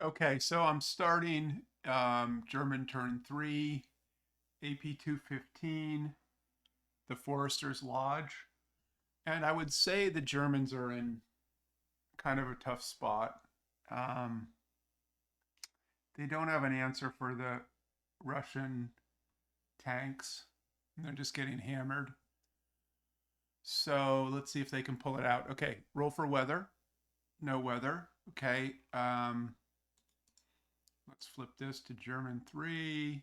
Okay, so I'm starting German Turn 3, ap215, the Forester's Lodge. And I would say the Germans are in kind of a tough spot. Um, they don't have an answer for the Russian tanks, and they're just getting hammered. So let's see if they can pull it out. Okay, roll for weather. No weather. Okay, let's flip this to German 3.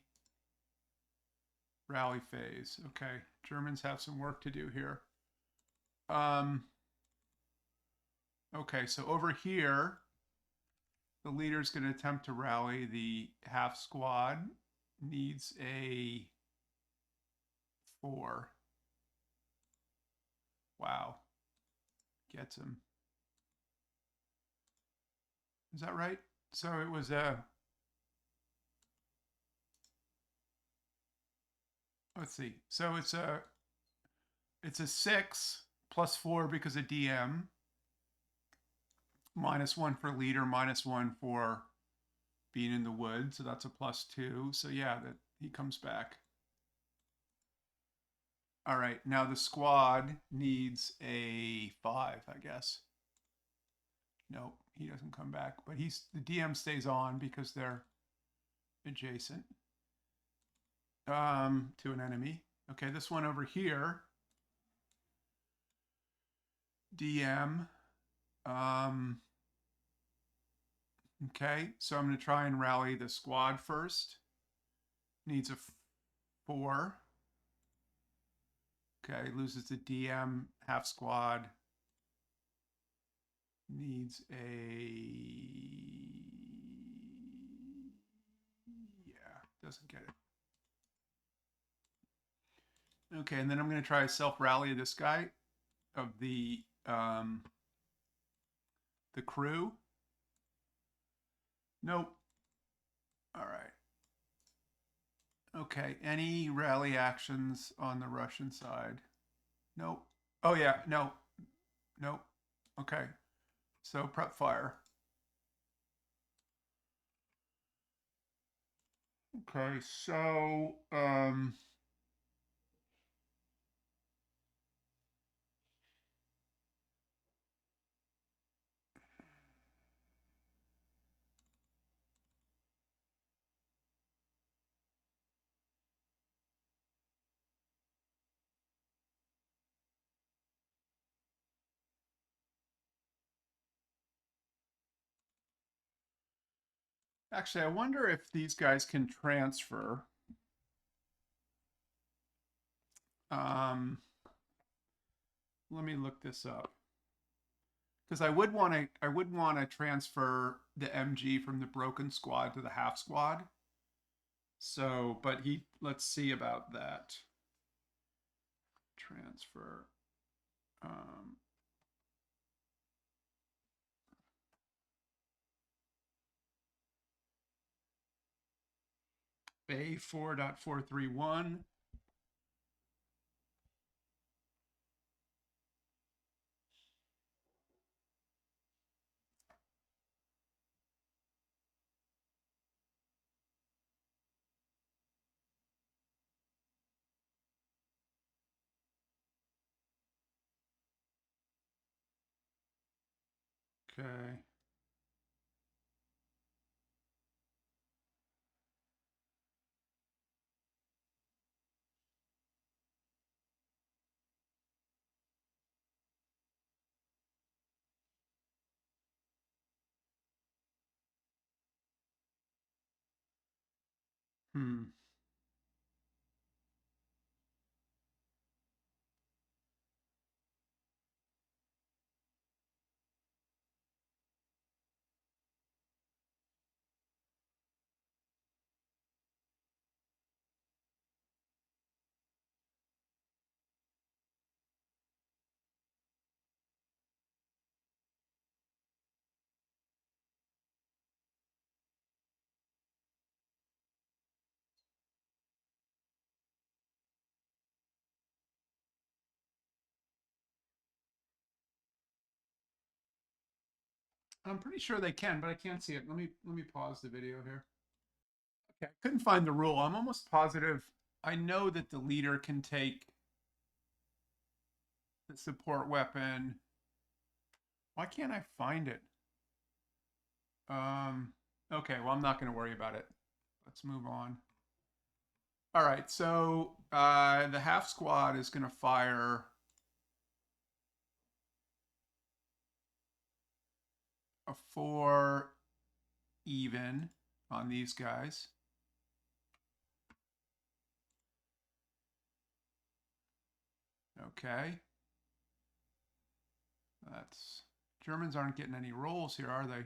Rally phase. Okay, Germans have some work to do here. Um, okay, so over here, the leader's going to attempt to rally. The half squad needs a 4. Wow, gets him. Is that right? So it was a, let's see. So it's a 6 plus 4 because of DM, -1 for leader, -1 for being in the wood. So that's a +2. So yeah, that he comes back. All right, now the squad needs a 5, I guess. Nope, he doesn't come back, but the DM stays on because they're adjacent to an enemy. Okay, this one over here, DM. Um, okay, so I'm going to try and rally the squad first. Needs a 4. Okay, loses the DM, half squad. Needs a, yeah, doesn't get it. Okay, and then I'm going to try a self rally of this guy, of the crew. Nope. All right. Okay. Any rally actions on the Russian side? Nope. Oh yeah. No. Nope. Okay. So prep fire. Okay. So actually, I wonder if these guys can transfer. Um, Let me look this up because I would want to transfer the MG from the broken squad to the half squad. So, but let's see about that transfer. Um, A4.431. Okay. Hmm. I'm pretty sure they can, but I can't see it. Let me pause the video here. Okay, I couldn't find the rule. I'm almost positive. I know that the leader can take the support weapon. Why can't I find it? Okay, well, I'm not going to worry about it. Let's move on. All right, so the half squad is going to fire a 4 even on these guys. Okay. That's Germans aren't getting any rolls here, are they?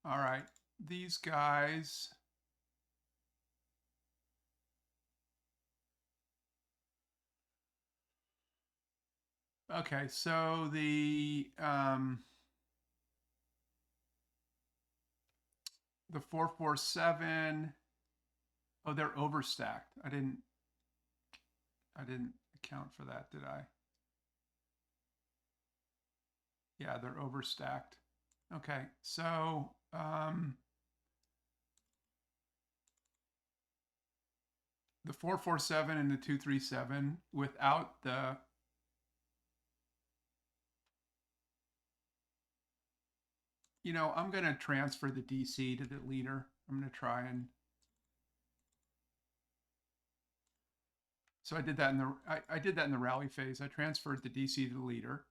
All right. These guys. Okay, so the 447. Oh, they're overstacked. I didn't account for that, did I? Yeah, they're overstacked. Okay, so the 447 and the 237 without the I'm going to transfer the DC to the leader. I'm going to try and so I did that in the I did that in the rally phase. I transferred the DC to the leader.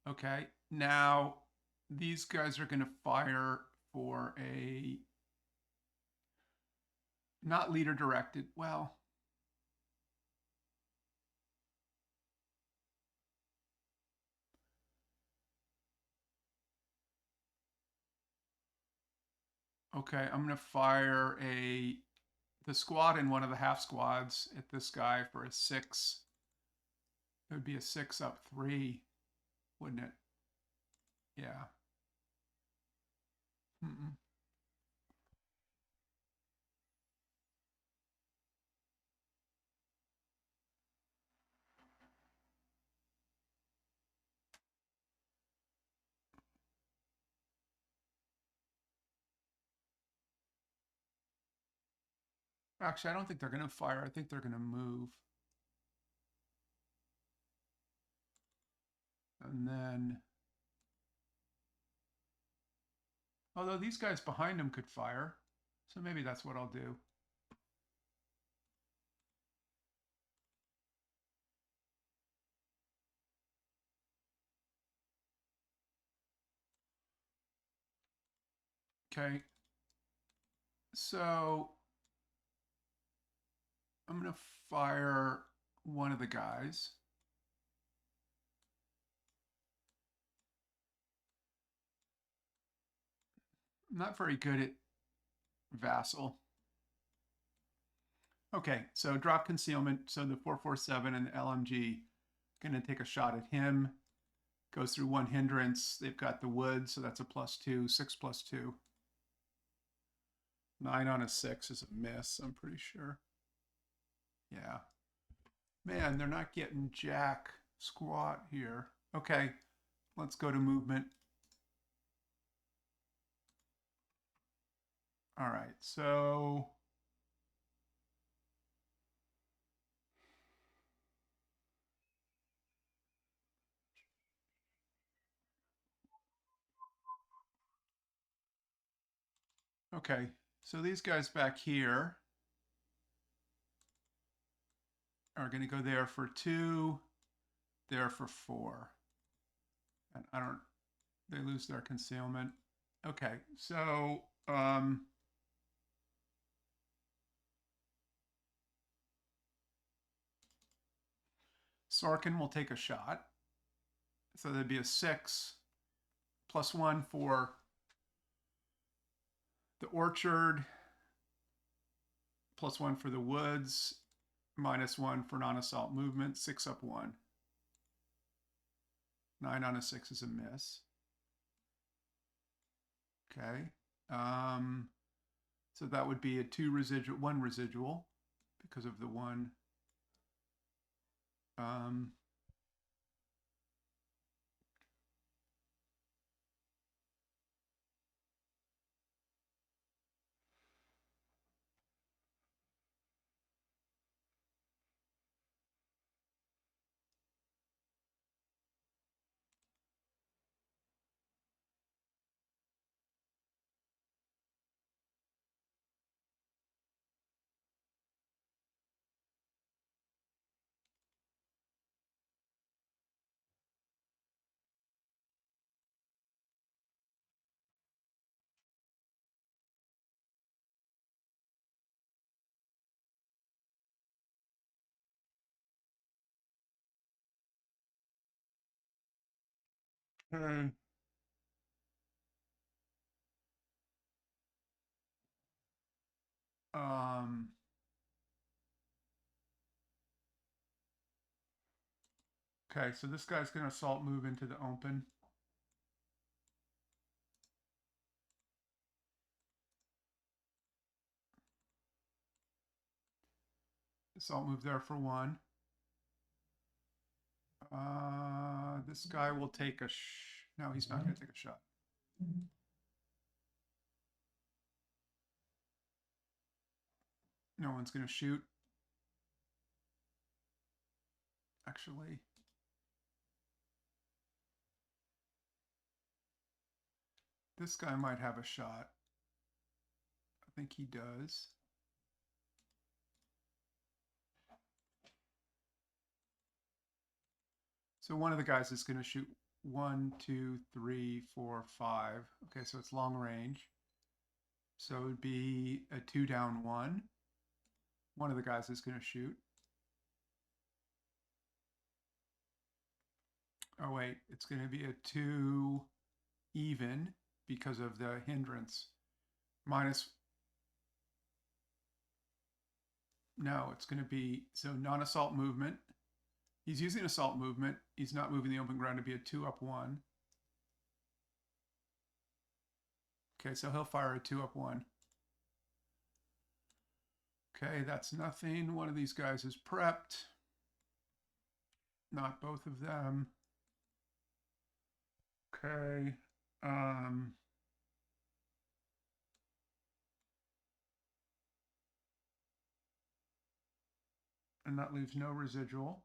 Okay. Now these guys are going to fire for a not leader directed. Well, okay, I'm going to fire the squad in one of the half squads at this guy for a 6. It would be a 6 up 3, wouldn't it? Yeah. Mm-mm. Actually, I don't think they're going to fire. I think they're going to move. And then, although these guys behind him could fire, so maybe that's what I'll do. Okay, so I'm going to fire one of the guys. I'm not very good at vassal. Okay, so drop concealment. So the 447 and the LMG going to take a shot at him. Goes through one hindrance. They've got the wood, so that's a +2, 6 +2. 9 on a 6 is a miss, I'm pretty sure. Yeah. Man, they're not getting jack squat here. Okay, let's go to movement. All right, so okay, so these guys back here are going to go there for 2, there for 4. And they lose their concealment. Okay, so Sorkin will take a shot. So there'd be a 6 +1 for the orchard, +1 for the woods, -1 for non-assault movement, 6 up 1. 9 on a 6 is a miss. Okay. So that would be a one residual because of the one. Um, okay. Um, okay, so this guy's going to salt move into the open. Salt move there for one. This guy will take a no, he's not going to take a shot. No one's going to shoot. Actually, this guy might have a shot. I think he does. So one of the guys is going to shoot 1, 2, 3, 4, 5. Okay, so it's long range. So it would be a 2 down 1. One of the guys is going to shoot. Oh wait, it's going to be a 2 even because of the hindrance. Minus, no, it's going to be, so non-assault movement. He's using assault movement. He's not moving the open ground to be a 2 up 1. Okay, so he'll fire a 2 up 1. Okay, that's nothing. One of these guys is prepped. Not both of them. Okay. And that leaves no residual.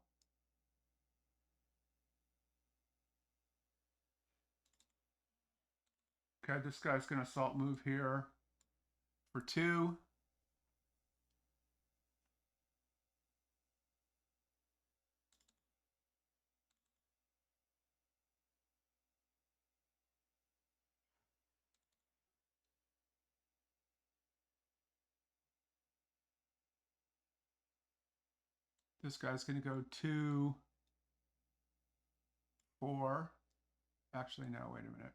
Okay, this guy's going to assault move here for 2. This guy's going to go 2, 4. Actually, no, wait a minute.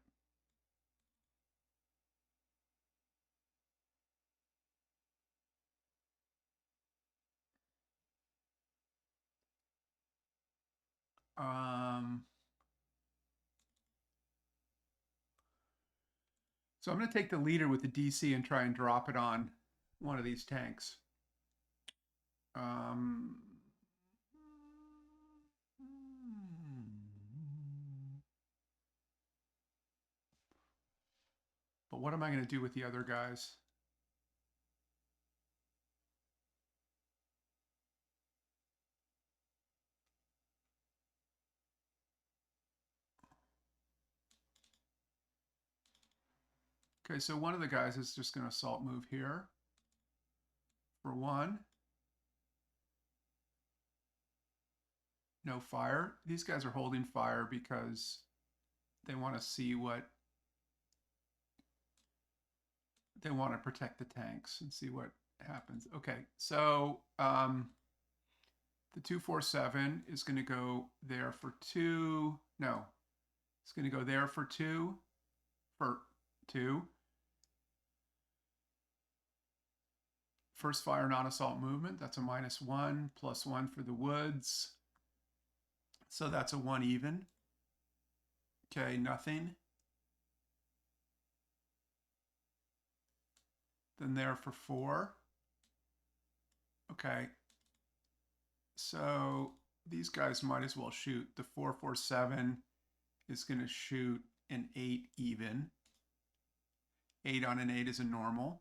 So I'm going to take the leader with the DC and try and drop it on one of these tanks. Um, but what am I going to do with the other guys? Okay, so one of the guys is just going to assault move here for 1. No fire. These guys are holding fire because they want to see what they want to protect the tanks and see what happens. Okay, so the 247 is going to go there for 2. No, it's going to go there for 2. For 2. First fire non-assault movement, that's a -1, +1 for the woods. So that's a 1 even. Okay, nothing. then there for 4. Okay. So these guys might as well shoot. The 447 is going to shoot an 8 even. 8 on an 8 is a normal.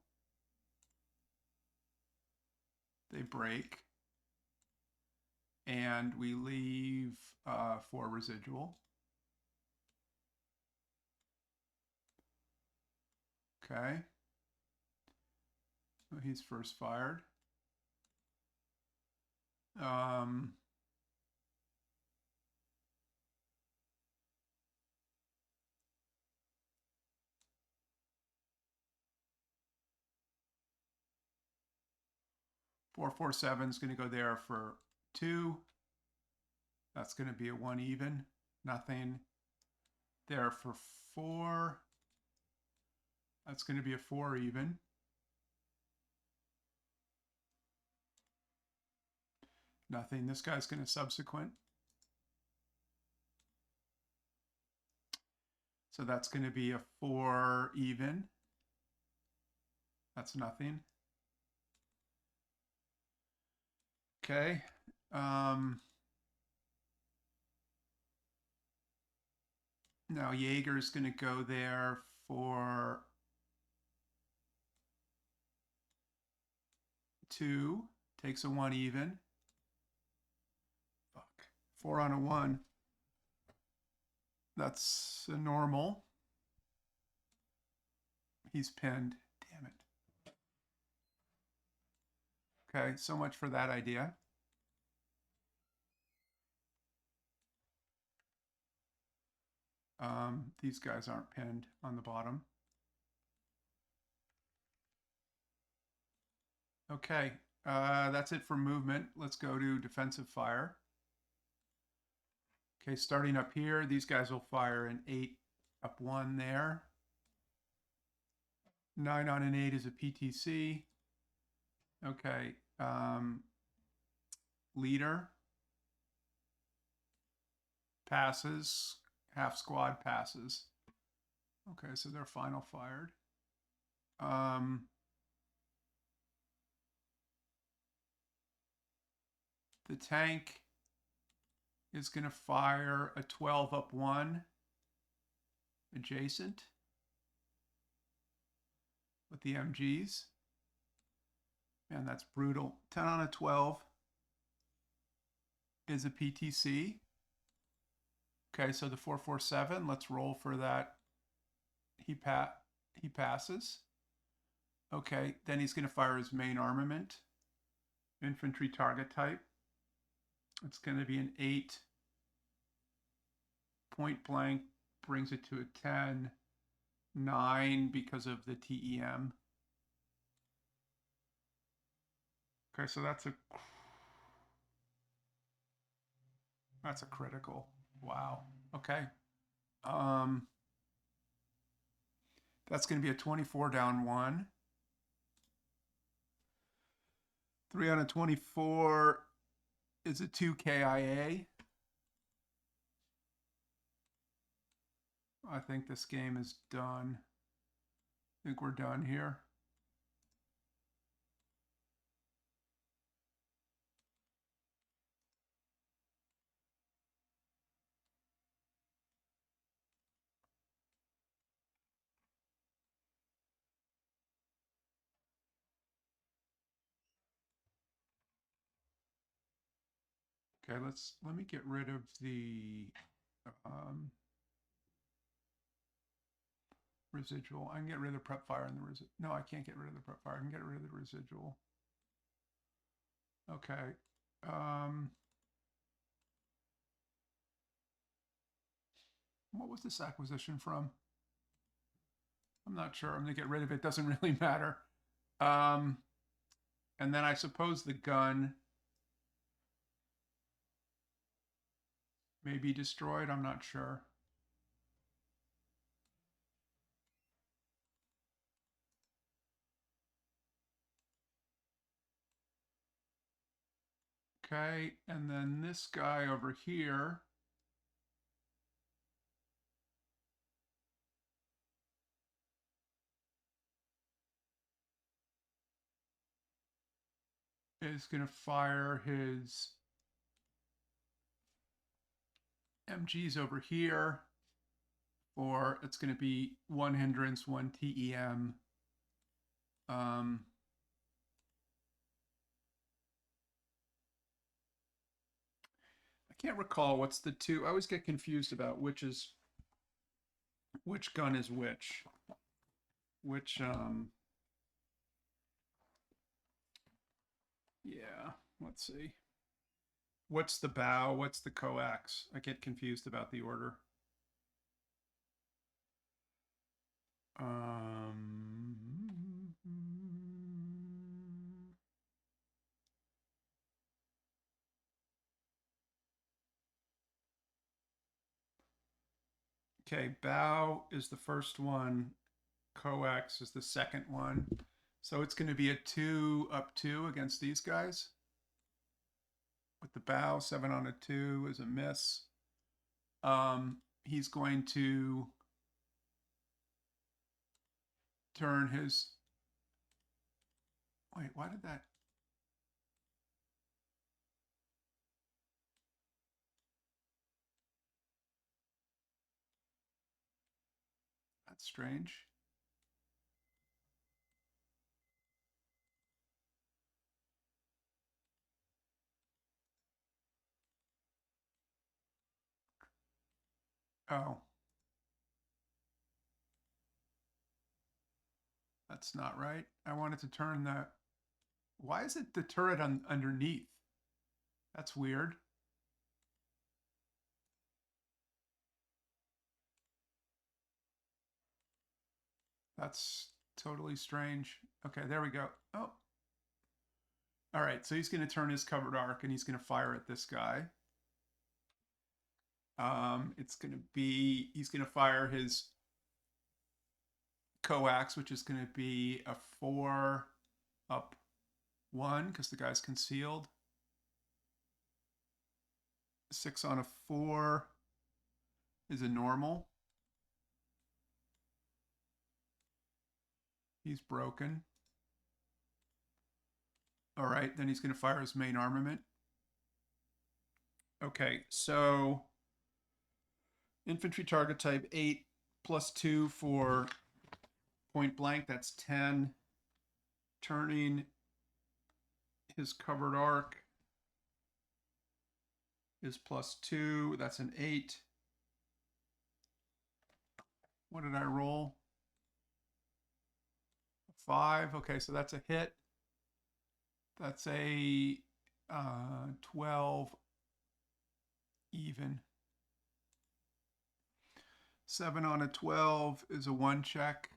They break. And we leave 4 residual. Okay. So he's first fired. 447 is going to go there for 2. That's going to be a 1 even. Nothing. There for 4. That's going to be a 4 even. Nothing. This guy's going to subsequent. So that's going to be a 4 even. That's nothing. Okay. Now Jaeger's going to go there for 2. Takes a 1 even. Fuck. 4 on a 1. That's a normal. He's pinned. Damn it. Okay, so much for that idea. These guys aren't pinned on the bottom. Okay, that's it for movement. Let's go to defensive fire. Okay, starting up here, these guys will fire an 8 up 1 there. 9 on an 8 is a PTC. Okay, leader passes, half squad passes. Okay, so they're final fired. The tank is going to fire a 12 up 1 adjacent with the MGs. Man, that's brutal. 10 on a 12 is a PTC. Okay, so the 447, let's roll for that. He passes. Okay, then he's going to fire his main armament, infantry target type. It's going to be an 8. Point blank brings it to a 10. 9 because of the TEM. Okay, so that's a critical. Wow. Okay. That's going to be a 24 down 1. 3 on a 24 is a 2 KIA. I think this game is done. I think we're done here. Okay, let me get rid of the residual. I can get rid of the prep fire and the residual. No, I can't get rid of the prep fire. I can get rid of the residual. Okay. What was this acquisition from? I'm not sure. I'm going to get rid of it. Doesn't really matter. And then I suppose the gun may be destroyed. I'm not sure. Okay, and then this guy over here. is going to fire his MGs over here, or it's going to be one hindrance, one TEM. I can't recall what's the two. I always get confused about which gun is which. Yeah, let's see. What's the bow? What's the coax? I get confused about the order. Okay, bow is the first one. Coax is the second one. So it's going to be a 2 up 2 against these guys. With the bow, 7 on a 2 is a miss. He's going to turn his... Wait, why did that... That's strange. Oh. That's not right. I wanted to turn the... Why is it the turret underneath? That's weird. That's totally strange. Okay, there we go. Oh. All right, so he's going to turn his covered arc and he's going to fire at this guy. It's going to be... He's going to fire his coax, which is going to be a 4 up 1 because the guy's concealed. 6 on a 4 is a normal. He's broken. All right, then he's going to fire his main armament. Okay, so infantry target type 8 plus 2 for point blank, that's 10. Turning his covered arc is plus 2, that's an 8. What did I roll? 5. Okay, so that's a hit. That's a 12 even. 7 on a 12 is a 1 check.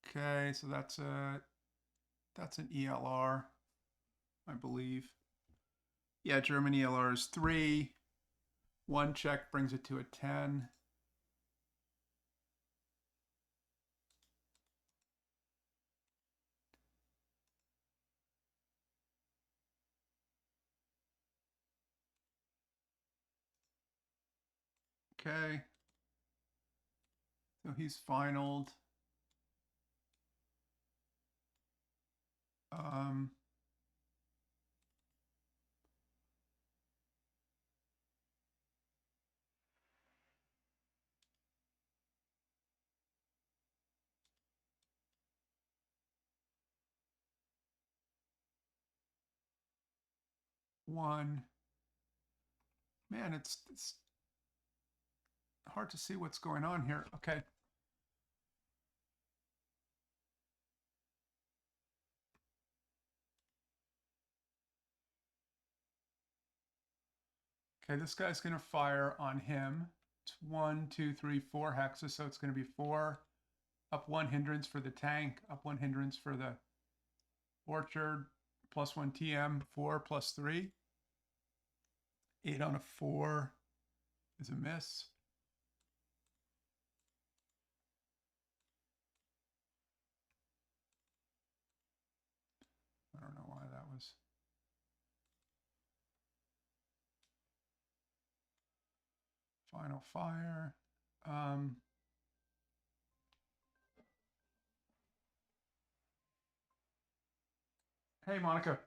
Okay, so that's an ELR, I believe. Yeah, German ELR is 3. 1 check brings it to a 10. Okay. So he's finaled. One. Man, it's hard to see what's going on here. Okay. Okay, this guy's going to fire on him. It's 1, 2, 3, 4 hexes, so it's going to be 4 up 1 hindrance for the tank, up 1 hindrance for the orchard, plus 1 TM, 4 plus 3. 8 on a 4 is a miss. I don't know why that was. Final fire. Hey, Monica.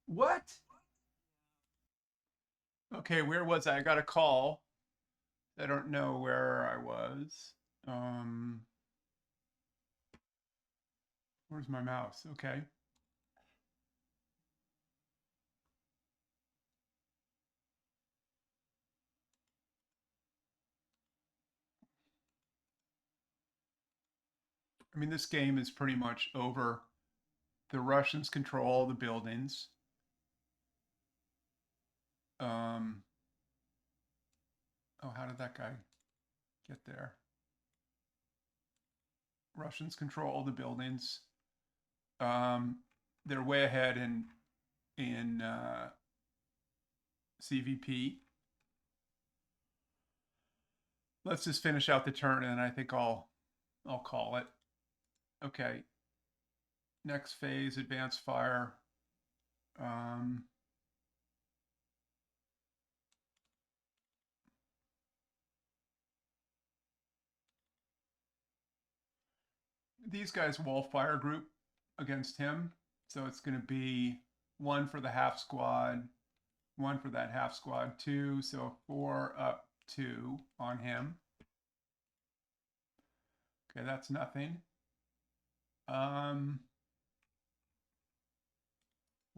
What? Okay, where was I? I got a call. I don't know where I was. Um, where's my mouse? Okay. I mean, this game is pretty much over. The Russians control the buildings. Um, oh, how did that guy get there? Russians control the buildings. Um, they're way ahead in CVP. Let's just finish out the turn, and I think I'll call it. Okay. Next phase, advanced fire. Um, these guys wall fire group against him, so it's going to be one for the half squad, one for that half squad, two, so 4 up 2 on him. Okay, that's nothing.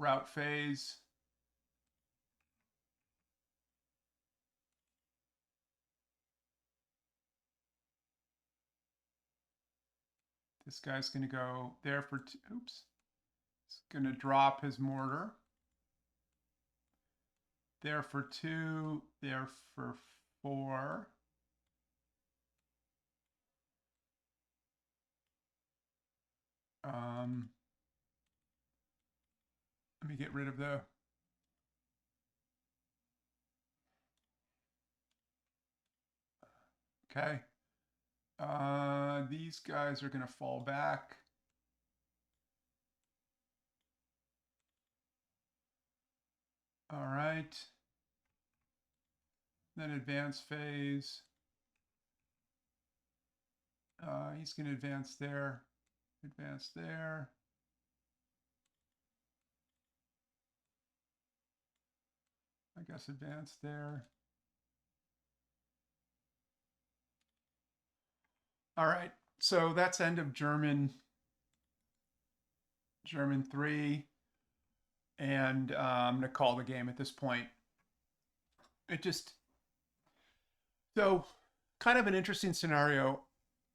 Route phase. This guy's going to go there for two. Oops. He's going to drop his mortar. There for 2, there for 4. Let me get rid of the. Okay. These guys are going to fall back. All right. Then advance phase. He's going to advance there. Advance there. I guess advance there. All right. So that's end of German 3. And I'm going to call the game at this point. It just, so kind of an interesting scenario.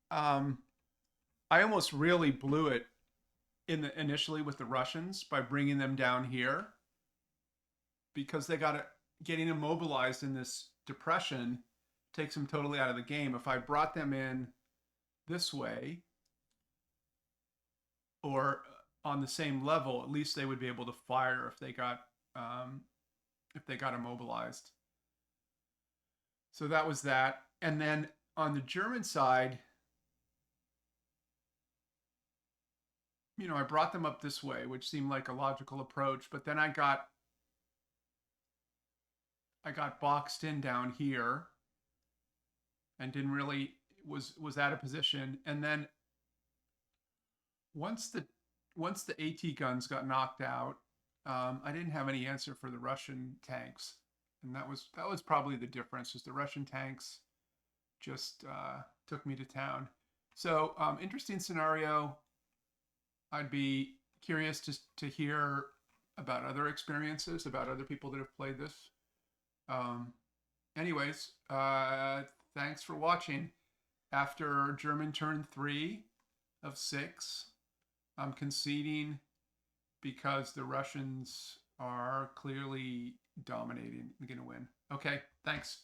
Um, I almost really blew it initially with the Russians by bringing them down here because they got it getting immobilized in this depression takes them totally out of the game. If I brought them in this way or on the same level, at least they would be able to fire if they got immobilized. So that was that. And then on the German side, I brought them up this way, which seemed like a logical approach, but then I got boxed in down here and didn't really was out of position. And then once the AT guns got knocked out, I didn't have any answer for the Russian tanks, and that was probably the difference. Is the Russian tanks just took me to town. So interesting scenario. I'd be curious to hear about other experiences, about other people that have played this. Um, anyways, thanks for watching. After German turn 3 of 6, I'm conceding because the Russians are clearly dominating and going to win. Okay, thanks.